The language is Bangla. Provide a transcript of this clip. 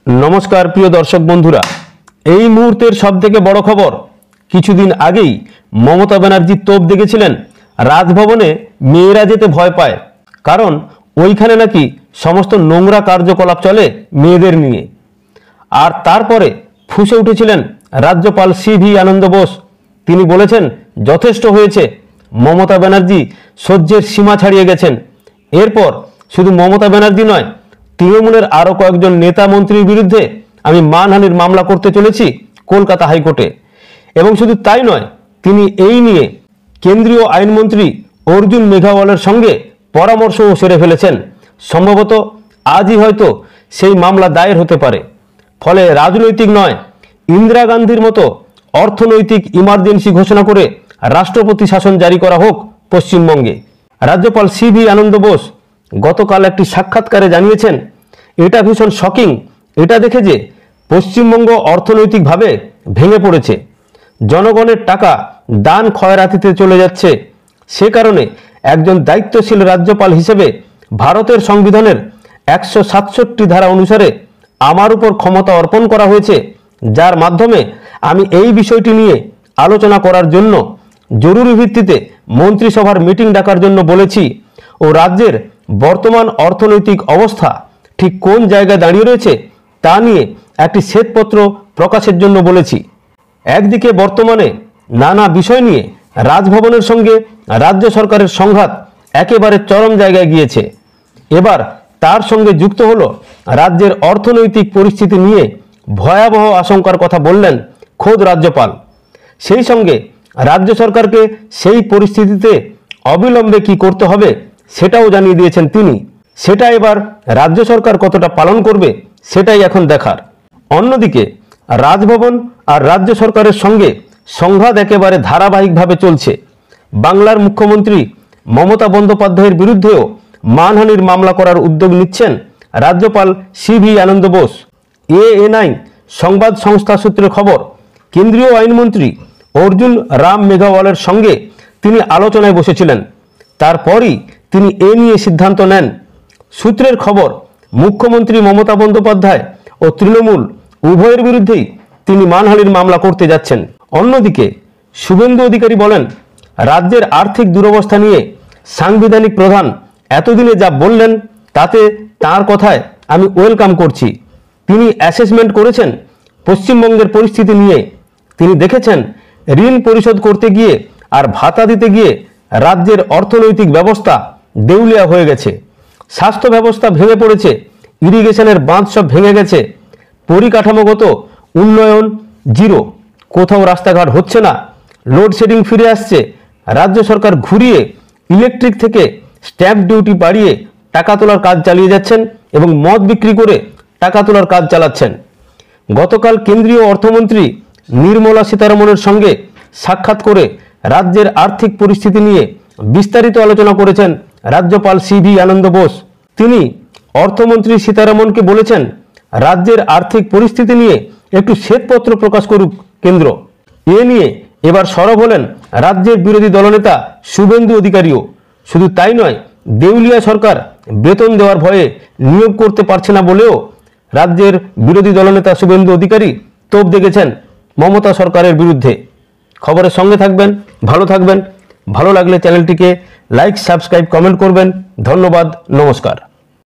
नमस्कार प्रिय दर्शक बंधुरा এই মুহূর্তের সবথেকে বড় খবর কিছুদিন আগেই মমতা ব্যানার্জি তোপ দেখেছিলেন রাজভবনে মেয়েরা যেতে ভয় পায় কারণ ওইখানে নাকি সমস্ত নোংরা কার্যকলাপ চলে মেয়েদের নিয়ে। আর তারপরে ফুঁসে উঠেছিলেন রাজ্যপাল সিভি আনন্দ বোস। তিনি বলেছেন যথেষ্ট হয়েছে, মমতা ব্যানার্জি সহ্যের সীমা ছাড়িয়ে গেছেন। এরপর শুধু মমতা ব্যানার্জি নয়, তৃণমূলের আরো কয়েকজন নেতা মন্ত্রীর বিরুদ্ধে আমি মানহানির মামলা করতে চলেছি কলকাতা হাইকোর্টে। এবং শুধু তাই নয়, তিনি এই নিয়ে কেন্দ্রীয় আইনমন্ত্রী অর্জুন মেঘাওয়ালের সঙ্গে পরামর্শও সেরে ফেলেছেন। সম্ভবত আজই হয়তো সেই মামলা দায়ের হতে পারে। ফলে রাজনৈতিক নয়, ইন্দিরা গান্ধীর মতো অর্থনৈতিক ইমার্জেন্সি ঘোষণা করে রাষ্ট্রপতি শাসন জারি করা হোক পশ্চিমবঙ্গে। রাজ্যপাল সিভি আনন্দ বোস গতকাল একটি সাক্ষাৎকারে জানিয়েছেন, এটা ভীষণ শকিং। এটা দেখে যে পশ্চিমবঙ্গ অর্থনৈতিকভাবে ভেঙে পড়েছে, জনগণের টাকা দান খয়রাতিতে চলে যাচ্ছে। সে কারণে একজন দায়িত্বশীল রাজ্যপাল হিসেবে ভারতের সংবিধানের 167 ধারা অনুসারে আমার উপর ক্ষমতা অর্পণ করা হয়েছে, যার মাধ্যমে আমি এই বিষয়টি নিয়ে আলোচনা করার জন্য জরুরি ভিত্তিতে মন্ত্রিসভার মিটিং ডাকার জন্য বলেছি ও রাজ্যের বর্তমান অর্থনৈতিক অবস্থা ঠিক কোন জায়গায় দাঁড়িয়ে রয়েছে তা নিয়ে একটি শ্বেতপত্র প্রকাশের জন্য বলেছি। একদিকে বর্তমানে নানা বিষয় নিয়ে রাজভবনের সঙ্গে রাজ্য সরকারের সংঘাত একেবারে চরম জায়গায় গিয়েছে। এবার তার সঙ্গে যুক্ত হলো রাজ্যের অর্থনৈতিক পরিস্থিতি নিয়ে ভয়াবহ আশঙ্কার কথা বললেন খোদ রাজ্যপাল। সেই সঙ্গে রাজ্য সরকারকে সেই পরিস্থিতিতে অবিলম্বে কি করতে হবে সেটাও জানিয়ে দিয়েছেন তিনি। সেটা এবার রাজ্য সরকার কতটা পালন করবে সেটাই এখন দেখার। অন্যদিকে রাজভবন আর রাজ্য সরকারের সঙ্গে সংঘাত একেবারে ধারাবাহিকভাবে চলছে। বাংলার মুখ্যমন্ত্রী মমতা বন্দ্যোপাধ্যায়ের বিরুদ্ধেও মানহানির মামলা করার উদ্যোগ নিচ্ছেন রাজ্যপাল সিভি আনন্দ বোস। এএনআই সংবাদ সংস্থা সূত্রে খবর, কেন্দ্রীয় আইনমন্ত্রী অর্জুন রাম মেঘাওয়ালের সঙ্গে তিনি আলোচনায় বসেছিলেন। তারপরই তিনি এ নিয়ে সিদ্ধান্ত নেন। সূত্রের খবর, মুখ্যমন্ত্রী মমতা বন্দ্যোপাধ্যায় ও তৃণমূল উভয়ের বিরুদ্ধেই তিনি মানহানির মামলা করতে যাচ্ছেন। অন্যদিকে শুভেন্দু অধিকারী বলেন, রাজ্যের আর্থিক দুরবস্থা নিয়ে সাংবিধানিক প্রধান এতদিনে যা বললেন তাতে তার কথায় আমি ওয়েলকাম করছি। তিনি অ্যাসেসমেন্ট করেছেন পশ্চিমবঙ্গের পরিস্থিতি নিয়ে। তিনি দেখেছেন ঋণ পরিশোধ করতে গিয়ে আর ভাতা দিতে গিয়ে রাজ্যের অর্থনৈতিক ব্যবস্থা দেউলিয়া হয়ে গেছে। স্বাস্থ্য ব্যবস্থা ভেঙে পড়েছে, ইরিগেশনের বাঁধ সব ভেঙে গেছে, পরিকাঠামোগত উন্নয়ন জিরো, কোথাও রাস্তাঘাট হচ্ছে না, লোডশেডিং ফিরে আসছে। রাজ্য সরকার ঘুরিয়ে ইলেকট্রিক থেকে স্ট্যাম্প ডিউটি বাড়িয়ে টাকা তোলার কাজ চালিয়ে যাচ্ছেন এবং মদ বিক্রি করে টাকা তোলার কাজ চালাচ্ছেন। গতকাল কেন্দ্রীয় অর্থমন্ত্রী নির্মলা সীতারমণের সঙ্গে সাক্ষাৎ করে রাজ্যের আর্থিক পরিস্থিতি নিয়ে বিস্তারিত আলোচনা করেছেন রাজ্যপাল সিভি আনন্দ বোস। তিনি অর্থমন্ত্রী সীতারমণকে বলেছেন, রাজ্যের আর্থিক পরিস্থিতি নিয়ে একটু শ্বেতপত্র প্রকাশ করুক কেন্দ্র। এ নিয়ে এবার সরব হলেন রাজ্যের বিরোধী দলনেতা শুভেন্দু অধিকারীও। শুধু তাই নয়, দেউলিয়া সরকার বেতন দেওয়ার ভয়ে নিয়োগ করতে পারছে না বলেও রাজ্যের বিরোধী দলনেতা শুভেন্দু অধিকারী তোপ দেখেছেন মমতা সরকারের বিরুদ্ধে। খবরের সঙ্গে থাকবেন, ভালো থাকবেন। ভালো লাগলে চ্যানেলটিকে লাইক, সাবস্ক্রাইব, কমেন্ট করবেন। ধন্যবাদ, নমস্কার।